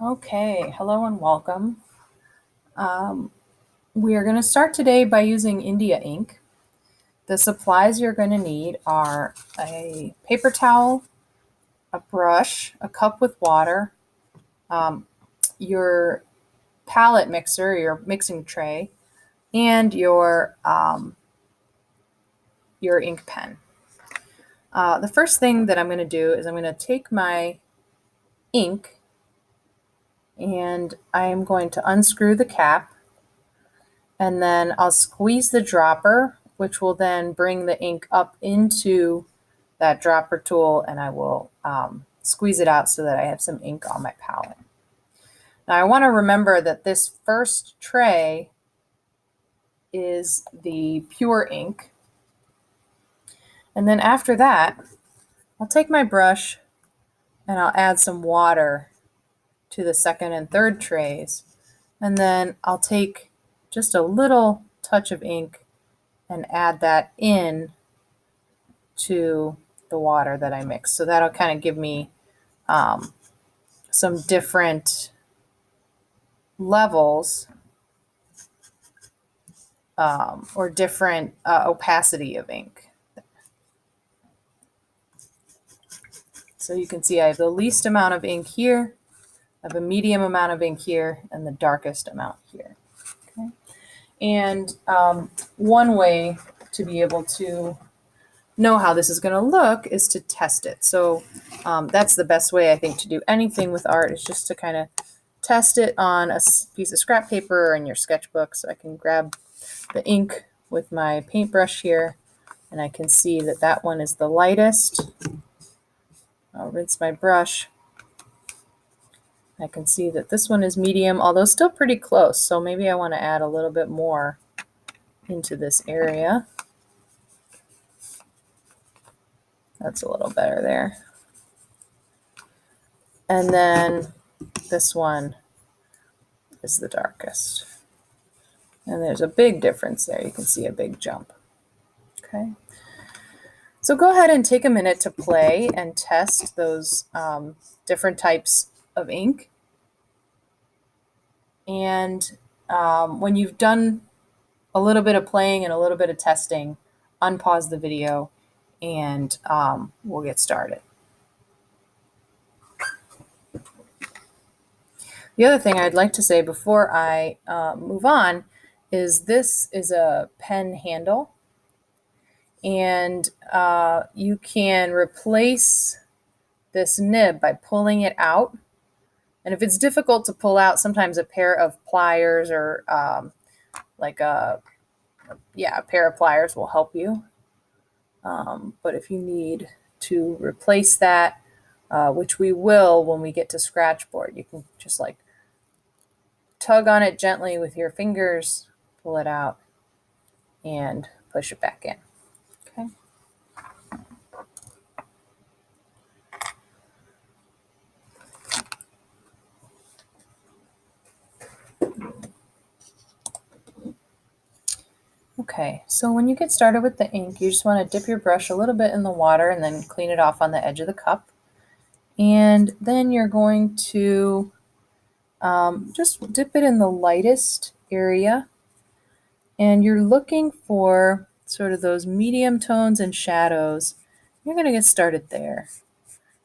Okay, hello and welcome. We are going to start today by using India ink. The supplies you're going to need are a paper towel, a brush, a cup with water, your palette mixer, your mixing tray, and your ink pen. The first thing that I'm going to do is I'm going to take my ink and I am going to unscrew the cap, and then I'll squeeze the dropper, which will then bring the ink up into that dropper tool, and I will squeeze it out so that I have some ink on my palette. Now I want to remember that this first tray is the pure ink. And then after that, I'll take my brush and I'll add some water to the second and third trays. And then I'll take just a little touch of ink and add that in to the water that I mixed. So that'll kind of give me some different levels or different opacity of ink. So you can see I have the least amount of ink here, I have a medium amount of ink here, and the darkest amount here. Okay. And one way to be able to know how this is going to look is to test it. So that's the best way, I think, to do anything with art, is just to kind of test it on a piece of scrap paper or in your sketchbook. So I can grab the ink with my paintbrush here, and I can see that that one is the lightest. I'll rinse my brush. I can see that this one is medium, although still pretty close. So maybe I want to add a little bit more into this area. That's a little better there. And then this one is the darkest. And there's a big difference there. You can see a big jump. Okay. So go ahead and take a minute to play and test those different types of ink. And when you've done a little bit of playing and a little bit of testing, unpause the video and we'll get started. The other thing I'd like to say before I move on is this is a pen handle, and you can replace this nib by pulling it out. And if it's difficult to pull out, sometimes a pair of pliers or a pair of pliers will help you. But if you need to replace that, which we will when we get to Scratchboard, you can just like tug on it gently with your fingers, pull it out, and push it back in. Okay. Okay, so when you get started with the ink, you just want to dip your brush a little bit in the water and then clean it off on the edge of the cup. And then you're going to just dip it in the lightest area. And you're looking for sort of those medium tones and shadows. You're going to get started there.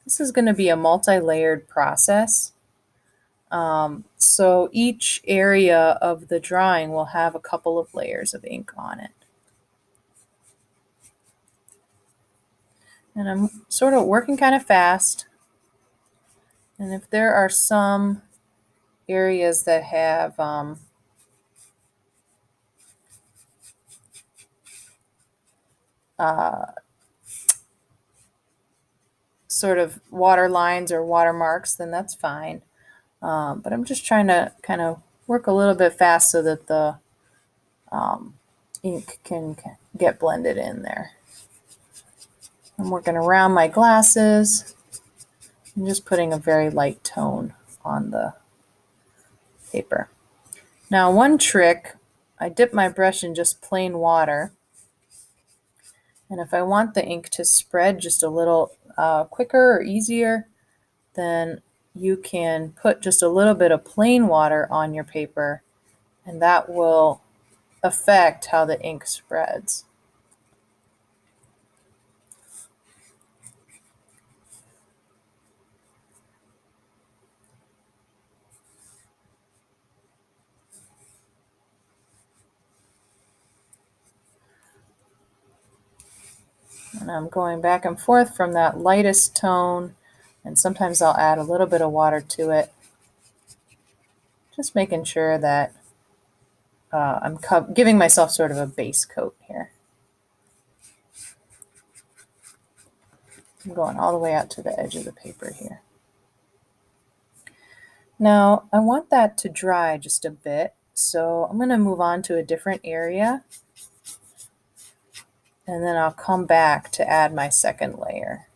This is going to be a multi-layered process. So each area of the drawing will have a couple of layers of ink on it. And I'm sort of working kind of fast. And if there are some areas that have sort of water lines or watermarks, then that's fine. But I'm just trying to kind of work a little bit fast so that the ink can get blended in there. I'm working around my glasses and just putting a very light tone on the paper. Now, one trick, I dip my brush in just plain water. And if I want the ink to spread just a little quicker or easier, then you can put just a little bit of plain water on your paper, and that will affect how the ink spreads. And I'm going back and forth from that lightest tone, and sometimes I'll add a little bit of water to it, just making sure that I'm giving myself sort of a base coat here. I'm going all the way out to the edge of the paper here. Now I want that to dry just a bit, so I'm going to move on to a different area, and then I'll come back to add my second layer.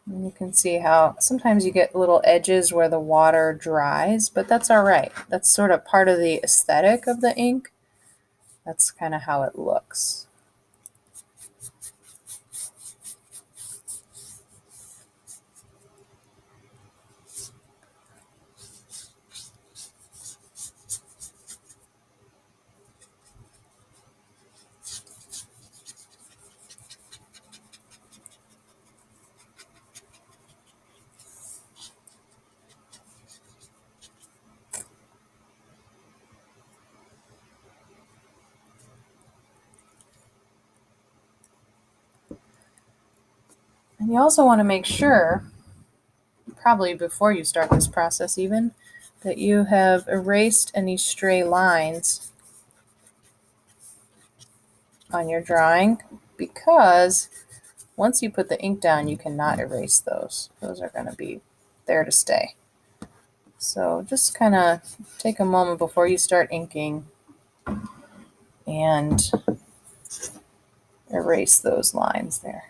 And you can see how sometimes you get little edges where the water dries, but that's all right. That's sort of part of the aesthetic of the ink. That's kind of how it looks. And you also want to make sure, probably before you start this process even, that you have erased any stray lines on your drawing, because once you put the ink down, you cannot erase those. Those are going to be there to stay. So just kind of take a moment before you start inking and erase those lines there.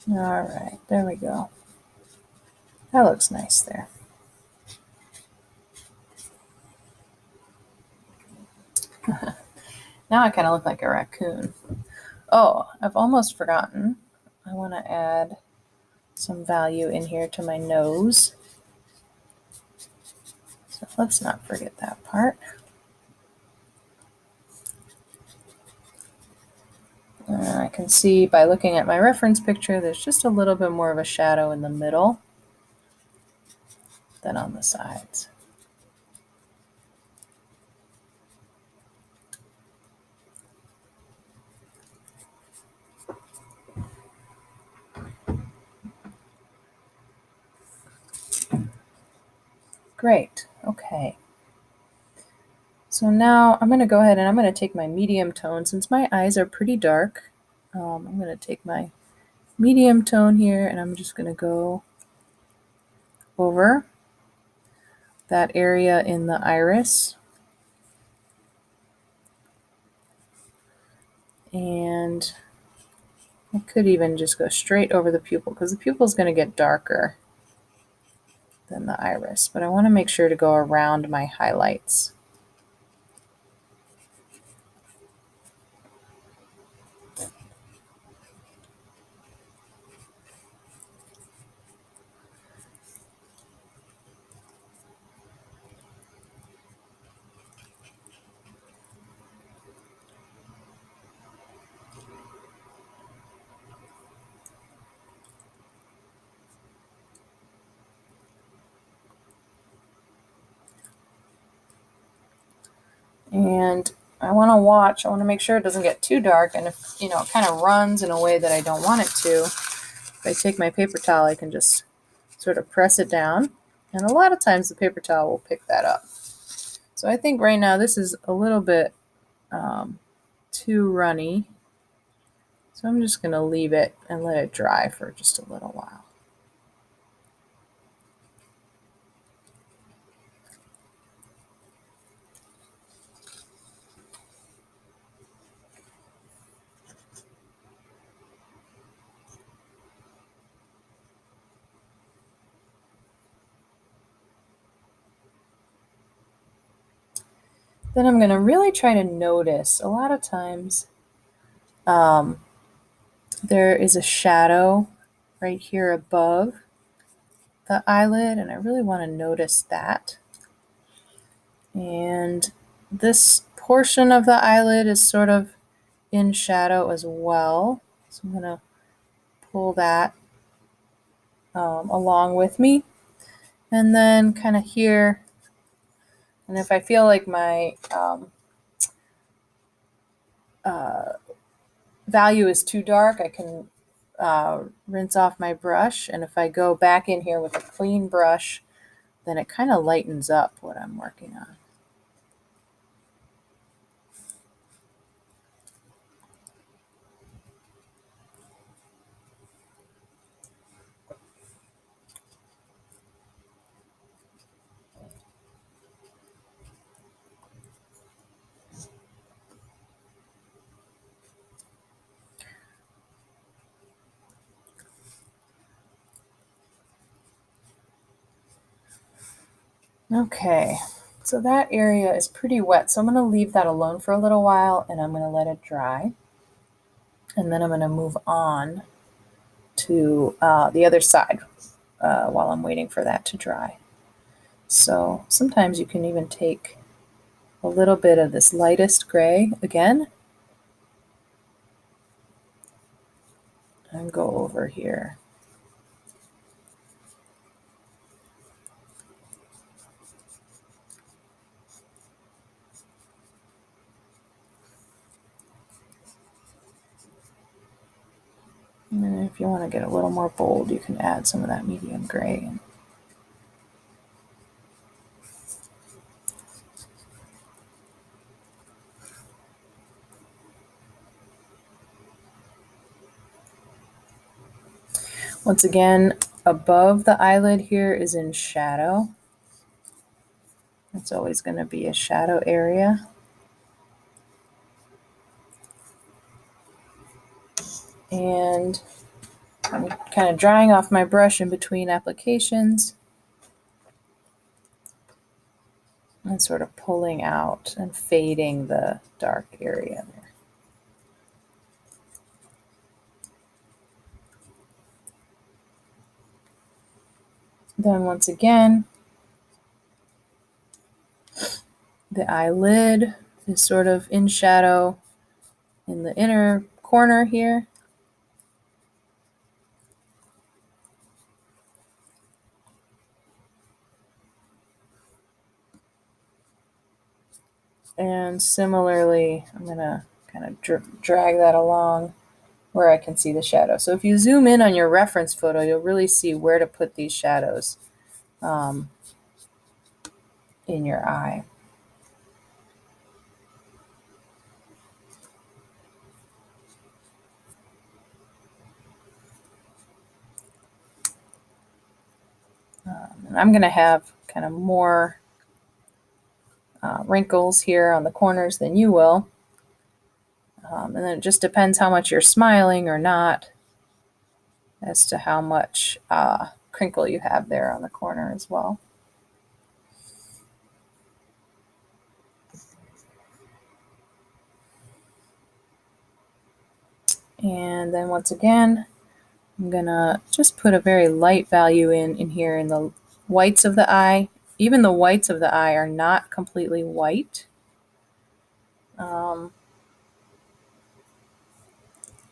All right, there we go. That looks nice there. Now I kind of look like a raccoon. Oh, I've almost forgotten. I want to add some value in here to my nose. So let's not forget that part. I can see by looking at my reference picture, there's just a little bit more of a shadow in the middle than on the sides. Great, okay. So now I'm going to go ahead and I'm going to take my medium tone. Since my eyes are pretty dark, I'm going to take my medium tone here and I'm just going to go over that area in the iris. And I could even just go straight over the pupil, because the pupil is going to get darker than the iris, but I want to make sure to go around my highlights. And I want to make sure it doesn't get too dark, and if it kind of runs in a way that I don't want it to, if I take my paper towel, I can just sort of press it down, and a lot of times the paper towel will pick that up. So I think right now this is a little bit too runny, so I'm just going to leave it and let it dry for just a little while. Then I'm going to really try to notice. A lot of times there is a shadow right here above the eyelid, and I really want to notice that. And this portion of the eyelid is sort of in shadow as well. So I'm going to pull that along with me. And then kind of here, and if I feel like my value is too dark, I can rinse off my brush. And if I go back in here with a clean brush, then it kind of lightens up what I'm working on. Okay, so that area is pretty wet, so I'm going to leave that alone for a little while, and I'm going to let it dry. And then I'm going to move on to the other side while I'm waiting for that to dry. So sometimes you can even take a little bit of this lightest gray again and go over here. And then if you want to get a little more bold, you can add some of that medium gray. Once again, above the eyelid here is in shadow. It's always going to be a shadow area. And I'm kind of drying off my brush in between applications and sort of pulling out and fading the dark area there. Then once again, the eyelid is sort of in shadow in the inner corner here. And similarly, I'm going to kind of drag that along where I can see the shadow. So if you zoom in on your reference photo, you'll really see where to put these shadows in your eye. And I'm going to have kind of more wrinkles here on the corners than you will. And then it just depends how much you're smiling or not as to how much crinkle you have there on the corner as well. And then once again, I'm gonna just put a very light value in here in the whites of the eye. Even the whites of the eye are not completely white. And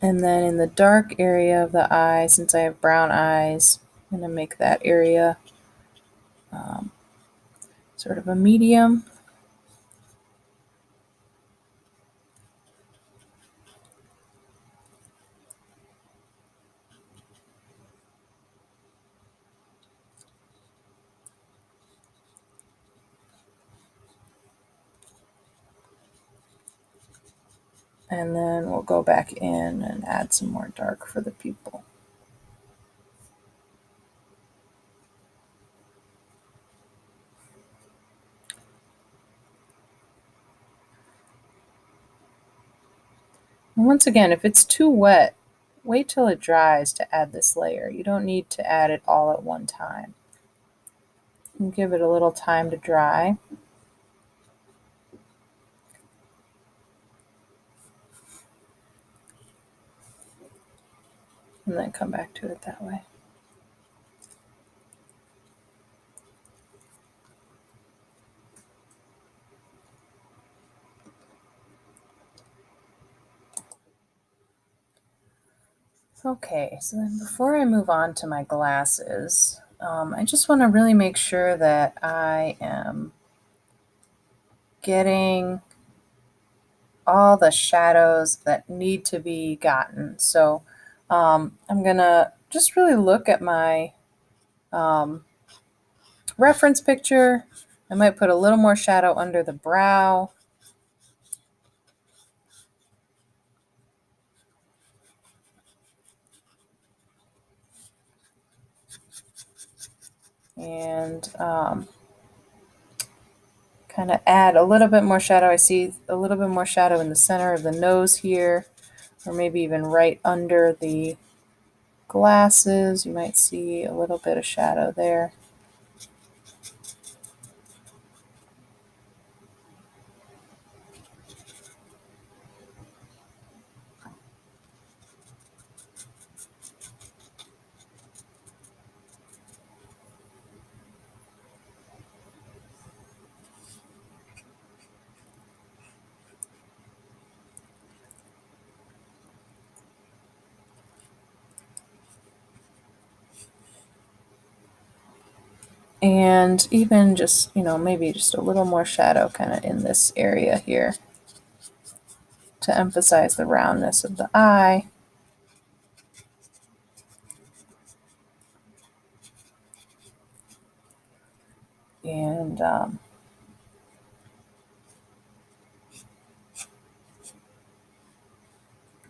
then in the dark area of the eye, since I have brown eyes, I'm gonna make that area sort of a medium. And then we'll go back in and add some more dark for the pupil. And once again, if it's too wet, wait till it dries to add this layer. You don't need to add it all at one time. And give it a little time to dry. And then come back to it that way. Okay, so then before I move on to my glasses, I just want to really make sure that I am getting all the shadows that need to be gotten. So I'm going to just really look at my reference picture. I might put a little more shadow under the brow. And kind of add a little bit more shadow. I see a little bit more shadow in the center of the nose here, or maybe even right under the glasses. You might see a little bit of shadow there. And even just, maybe just a little more shadow kind of in this area here to emphasize the roundness of the eye. And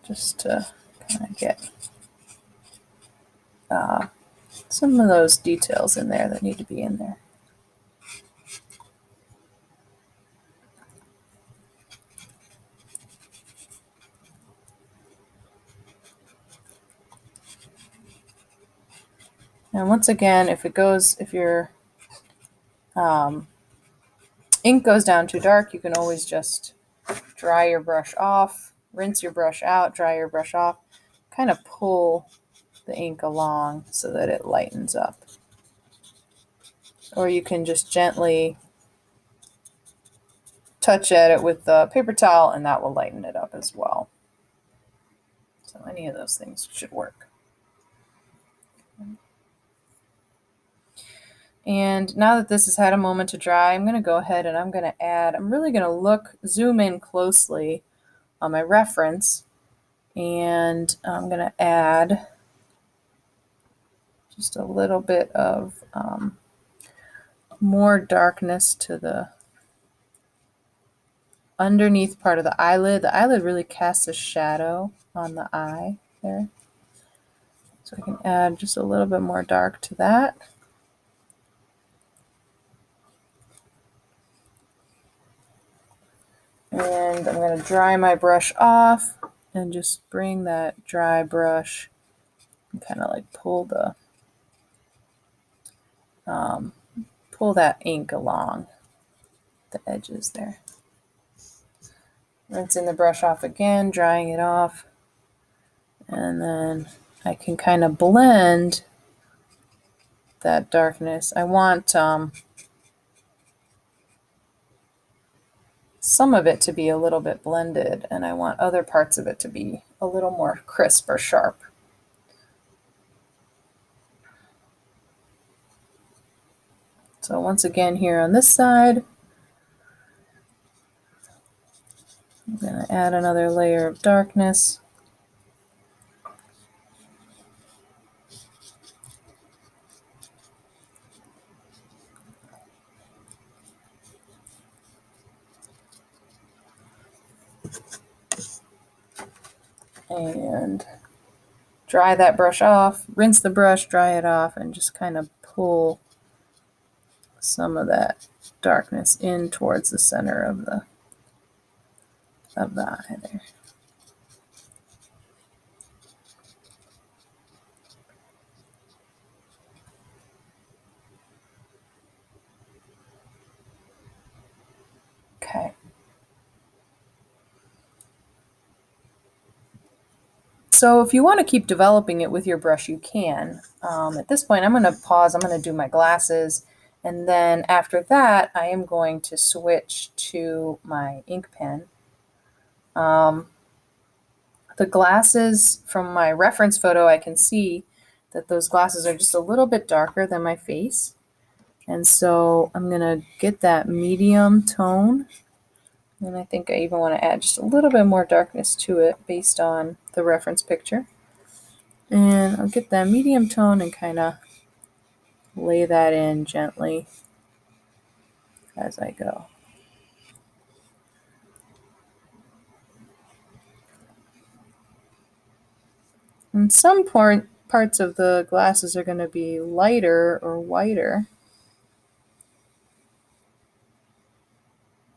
just to kind of get some of those details in there that need to be in there. And once again, if your ink goes down too dark, you can always just dry your brush off, rinse your brush out, dry your brush off, kind of pull the ink along so that it lightens up. Or you can just gently touch at it with the paper towel and that will lighten it up as well. So any of those things should work. And now that this has had a moment to dry, I'm going to go ahead and I'm really going to zoom in closely on my reference, and I'm going to add just a little bit of more darkness to the underneath part of the eyelid. The eyelid really casts a shadow on the eye there. So I can add just a little bit more dark to that. And I'm going to dry my brush off and just bring that dry brush and kind of like pull that ink along the edges there. Rinsing the brush off again, drying it off, and then I can kind of blend that darkness. I want some of it to be a little bit blended, and I want other parts of it to be a little more crisp or sharp. So once again here on this side, I'm going to add another layer of darkness. and dry that brush off, rinse the brush, dry it off, and just kind of pull some of that darkness in towards the center of the eye there. Okay. So if you want to keep developing it with your brush, you can. At this point, I'm going to pause. I'm going to do my glasses. And then after that, I am going to switch to my ink pen. The glasses from my reference photo, I can see that those glasses are just a little bit darker than my face. And so I'm going to get that medium tone. And I think I even want to add just a little bit more darkness to it based on the reference picture. And I'll get that medium tone and kind of lay that in gently as I go. And some parts of the glasses are going to be lighter or whiter.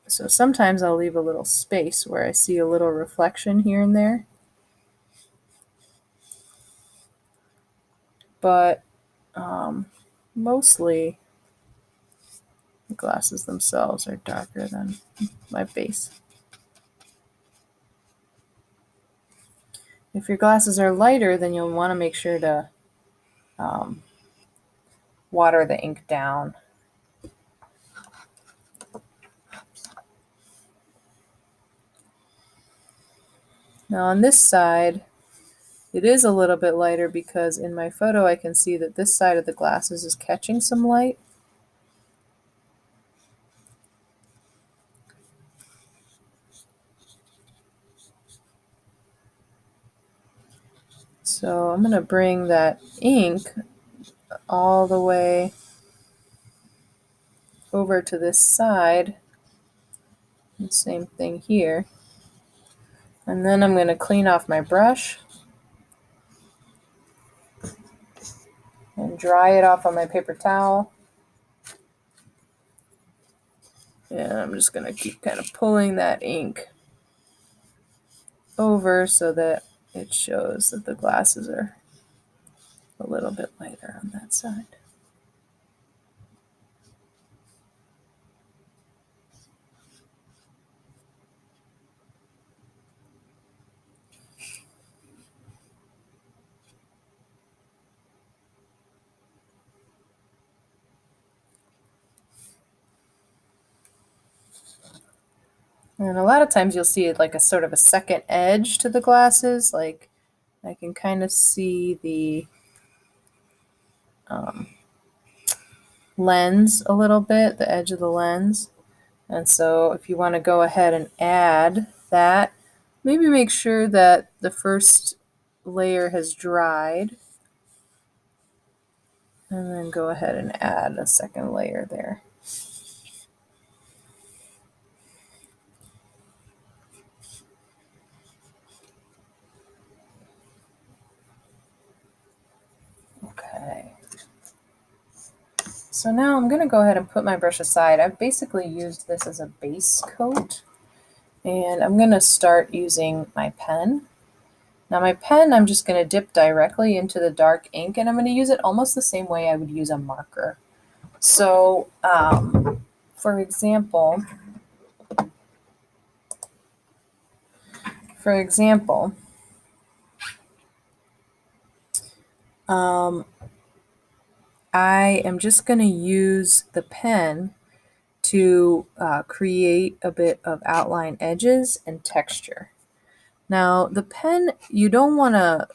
So sometimes I'll leave a little space where I see a little reflection here and there. But mostly the glasses themselves are darker than my base. If your glasses are lighter, then you'll want to make sure to water the ink down. Now on this side, it is a little bit lighter because in my photo I can see that this side of the glasses is catching some light. So I'm going to bring that ink all the way over to this side. And same thing here. And then I'm going to clean off my brush and dry it off on my paper towel. And I'm just going to keep kind of pulling that ink over so that it shows that the glasses are a little bit lighter on that side. And a lot of times you'll see it like a sort of a second edge to the glasses. Like I can kind of see the lens a little bit, the edge of the lens. And so if you want to go ahead and add that, maybe make sure that the first layer has dried. And then go ahead and add a second layer there. Okay. So now I'm going to go ahead and put my brush aside. I've basically used this as a base coat. And I'm going to start using my pen. Now my pen, I'm just going to dip directly into the dark ink, and I'm going to use it almost the same way I would use a marker. So, for example, I am just going to use the pen to create a bit of outline edges and texture. Now, the pen, you don't want to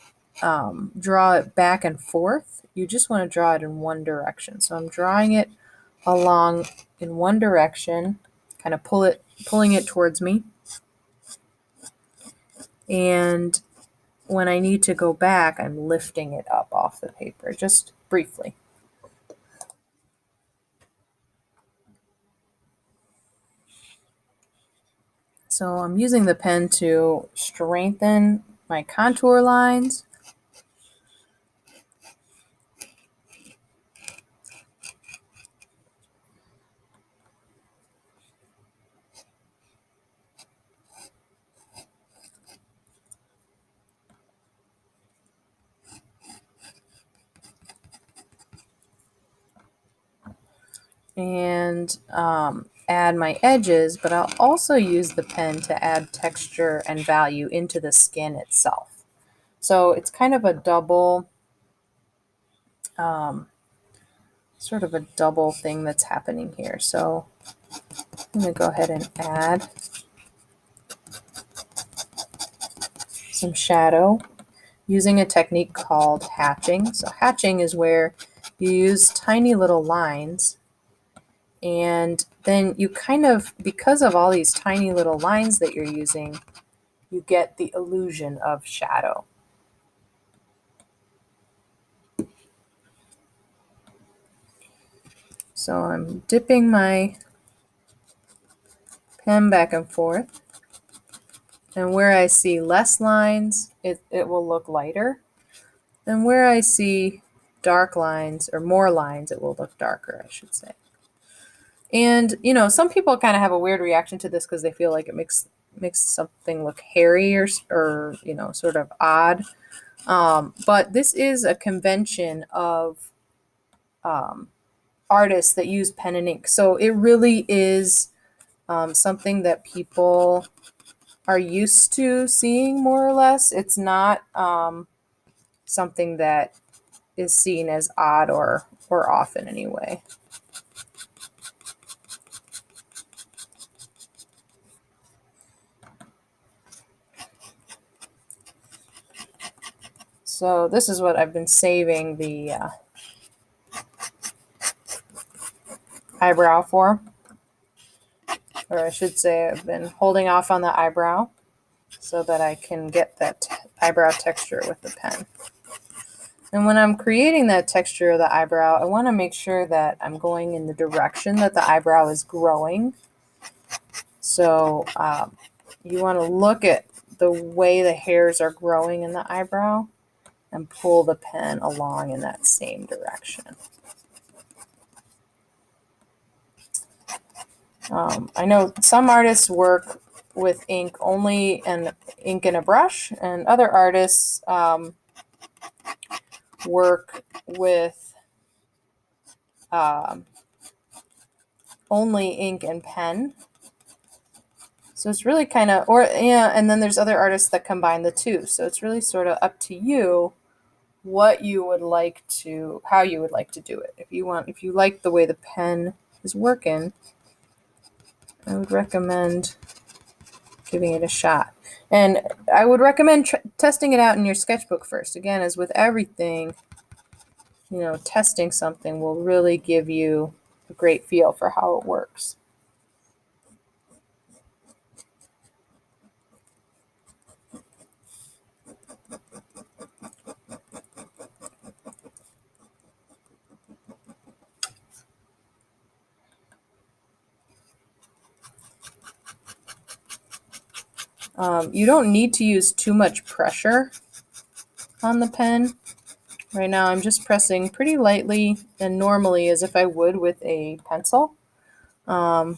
draw it back and forth. You just want to draw it in one direction. So I'm drawing it along in one direction, kind of pulling it towards me. And when I need to go back, I'm lifting it up off the paper, just briefly. So I'm using the pen to strengthen my contour lines. And add my edges, but I'll also use the pen to add texture and value into the skin itself. So it's kind of a double, sort of a double thing that's happening here. So I'm going to go ahead and add some shadow using a technique called hatching. So hatching is where you use tiny little lines, and then you kind of, because of all these tiny little lines that you're using, you get the illusion of shadow. So I'm dipping my pen back and forth, and where I see less lines, it will look lighter. And where I see dark lines, or more lines, it will look darker, I should say. And, you know, some people kind of have a weird reaction to this because they feel like it makes something look hairy or you know, sort of odd. But this is a convention of artists that use pen and ink. So it really is something that people are used to seeing, more or less. It's not something that is seen as odd or off in any way. So this is what I've been saving the eyebrow for. Or I should say I've been holding off on the eyebrow so that I can get that eyebrow texture with the pen. And when I'm creating that texture of the eyebrow, I want to make sure that I'm going in the direction that the eyebrow is growing. So you want to look at the way the hairs are growing in the eyebrow and pull the pen along in that same direction. I know some artists work with ink only and ink in a brush, and other artists work with only ink and pen. So it's really kind of, or yeah, and then there's other artists that combine the two. So it's really sort of up to you what you would like to, how you would like to do it. If you like the way the pen is working, I would recommend giving it a shot. And I would recommend testing it out in your sketchbook first. Again, as with everything, you know, testing something will really give you a great feel for how it works. You don't need to use too much pressure on the pen. Right now I'm just pressing pretty lightly and normally as if I would with a pencil. I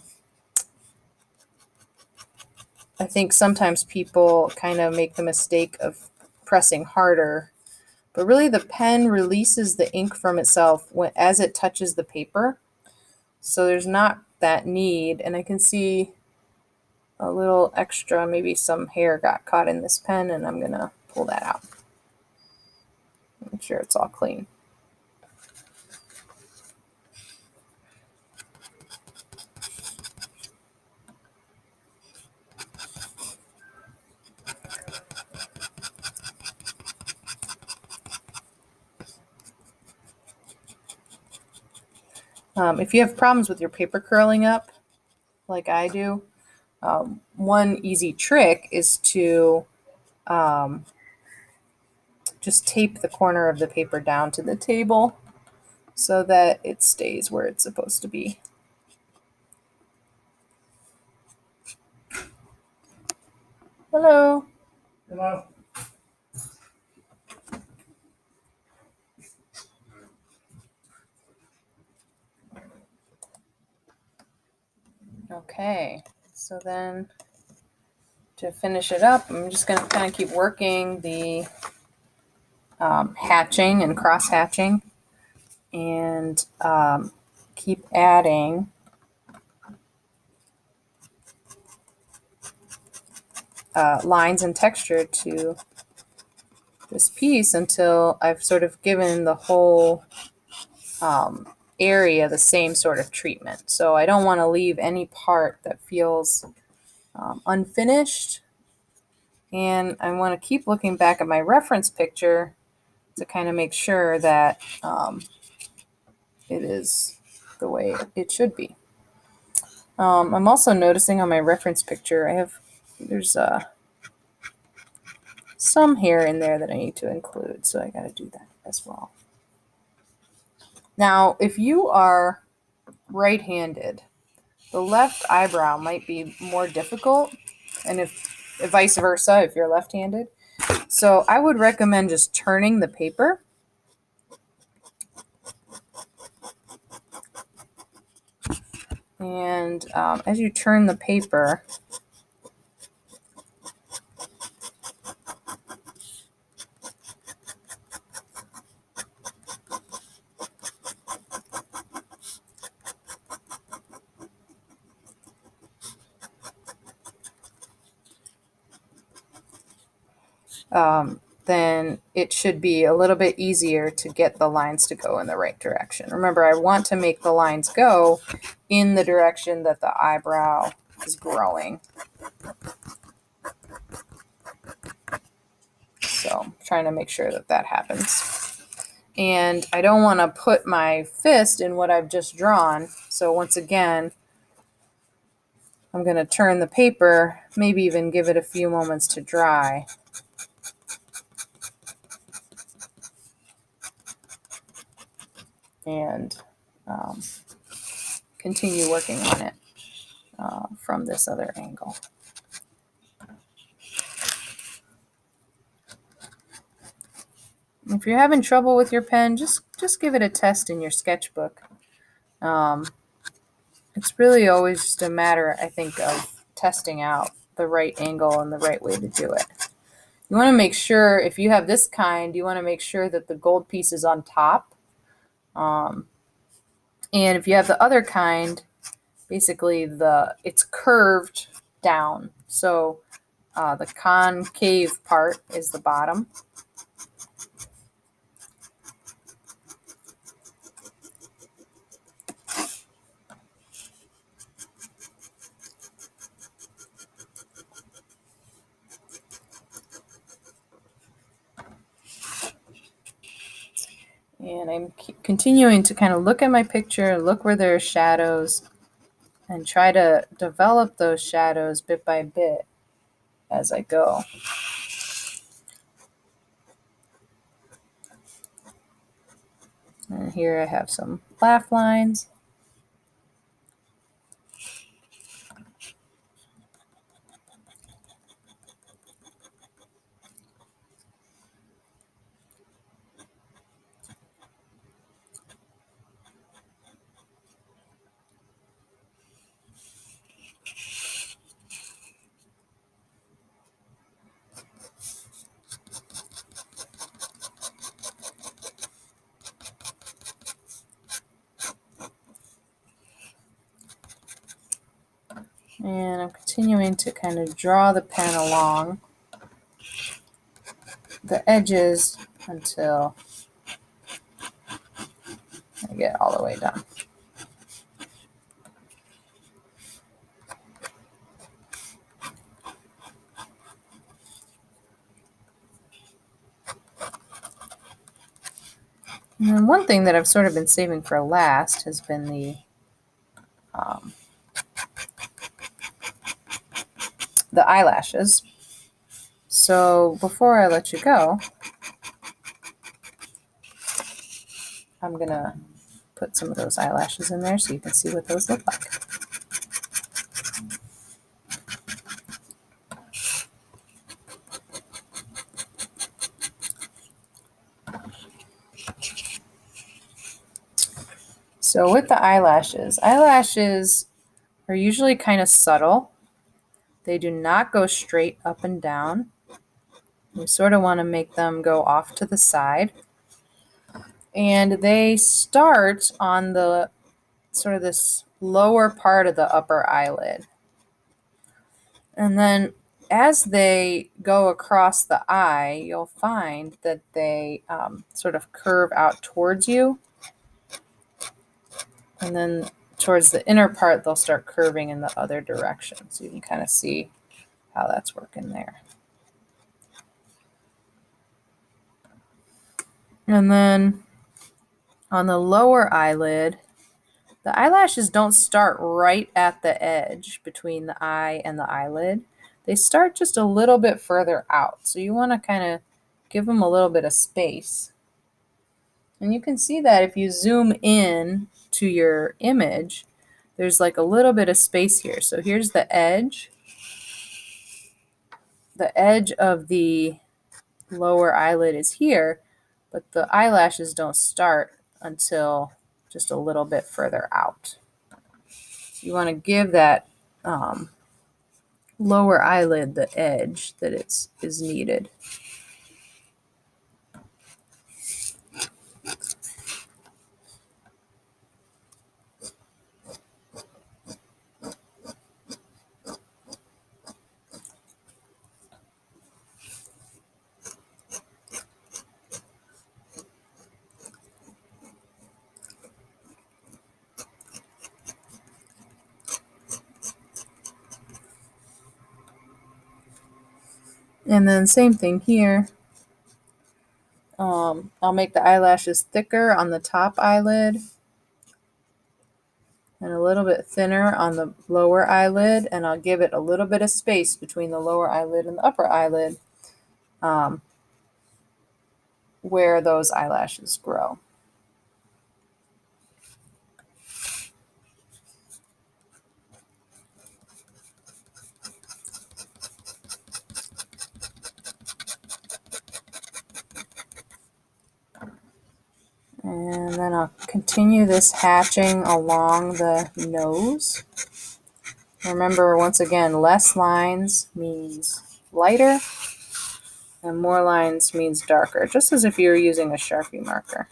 think sometimes people kind of make the mistake of pressing harder, but really the pen releases the ink from itself as it touches the paper. So there's not that need, and I can see a little extra, maybe some hair got caught in this pen, and I'm gonna pull that out. Make sure it's all clean. If you have problems with your paper curling up, like I do, one easy trick is to just tape the corner of the paper down to the table so that it stays where it's supposed to be. Hello. Hello. Okay, so then to finish it up, I'm just going to kind of keep working the hatching and cross hatching, and keep adding lines and texture to this piece until I've sort of given the whole area the same sort of treatment. So I don't want to leave any part that feels unfinished, and I want to keep looking back at my reference picture to kind of make sure that it is the way it should be. I'm also noticing on my reference picture there's some hair in there that I need to include, so I got to do that as well. Now, if you are right-handed, the left eyebrow might be more difficult, and if vice versa, if you're left-handed. So I would recommend just turning the paper. And as you turn the paper, then it should be a little bit easier to get the lines to go in the right direction. Remember, I want to make the lines go in the direction that the eyebrow is growing. So I'm trying to make sure that that happens. And I don't want to put my fist in what I've just drawn. So once again, I'm going to turn the paper, maybe even give it a few moments to dry. And continue working on it from this other angle. If you're having trouble with your pen, just give it a test in your sketchbook. It's really always just a matter, I think, of testing out the right angle and the right way to do it. You want to make sure, if you have this kind, you want to make sure that the gold piece is on top. And if you have the other kind, basically it's curved down. So the concave part is the bottom. And I'm continuing to kind of look at my picture, look where there are shadows, and try to develop those shadows bit by bit as I go. And here I have some laugh lines. And I'm continuing to kind of draw the pen along the edges until I get all the way done. And one thing that I've sort of been saving for last has been the eyelashes. So before I let you go, I'm going to put some of those eyelashes in there so you can see what those look like. So with the eyelashes are usually kind of subtle. They do not go straight up and down. We sort of want to make them go off to the side. And they start on the sort of this lower part of the upper eyelid. And then as they go across the eye, you'll find that they sort of curve out towards you. And then towards the inner part, they'll start curving in the other direction. So you can kind of see how that's working there. And then on the lower eyelid, the eyelashes don't start right at the edge between the eye and the eyelid. They start just a little bit further out. So you want to kind of give them a little bit of space. And you can see that if you zoom in to your image, there's like a little bit of space here. So here's the edge. The edge of the lower eyelid is here, but the eyelashes don't start until just a little bit further out. So you want to give that lower eyelid the edge that is needed. And then same thing here. I'll make the eyelashes thicker on the top eyelid and a little bit thinner on the lower eyelid, and I'll give it a little bit of space between the lower eyelid and the upper eyelid where those eyelashes grow. And then I'll continue this hatching along the nose. Remember, once again, less lines means lighter, and more lines means darker, just as if you were using a Sharpie marker.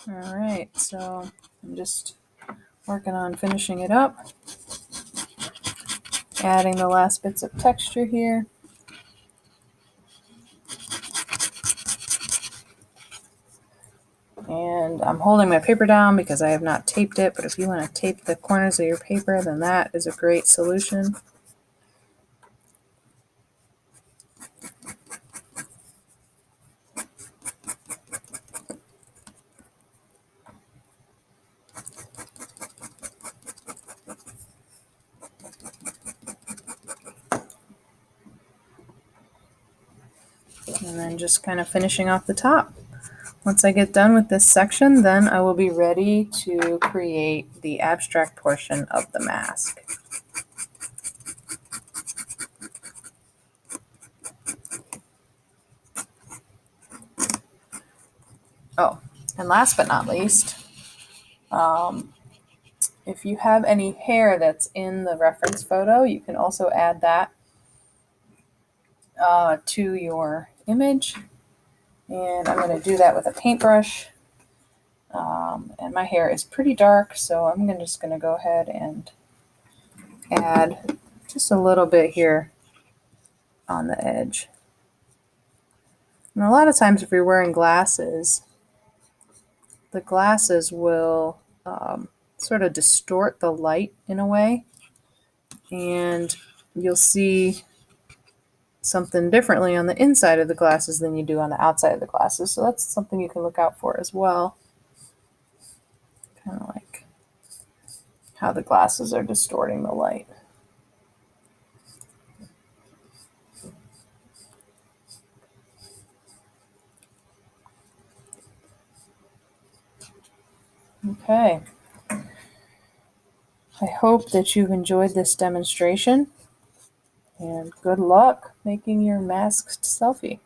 All right, so I'm just working on finishing it up, adding the last bits of texture here. And I'm holding my paper down because I have not taped it, but if you want to tape the corners of your paper, then that is a great solution. And then just kind of finishing off the top. Once I get done with this section, then I will be ready to create the abstract portion of the mask. Oh, and last but not least, if you have any hair that's in the reference photo, you can also add that to your image. And I'm going to do that with a paintbrush. And my hair is pretty dark, so I'm just going to go ahead and add just a little bit here on the edge. And a lot of times if you're wearing glasses, the glasses will sort of distort the light in a way, and you'll see something differently on the inside of the glasses than you do on the outside of the glasses. So that's something you can look out for as well. Kind of like how the glasses are distorting the light. Okay. I hope that you've enjoyed this demonstration, and good luck making your masked selfie.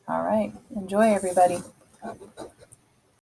All right. Enjoy, everybody.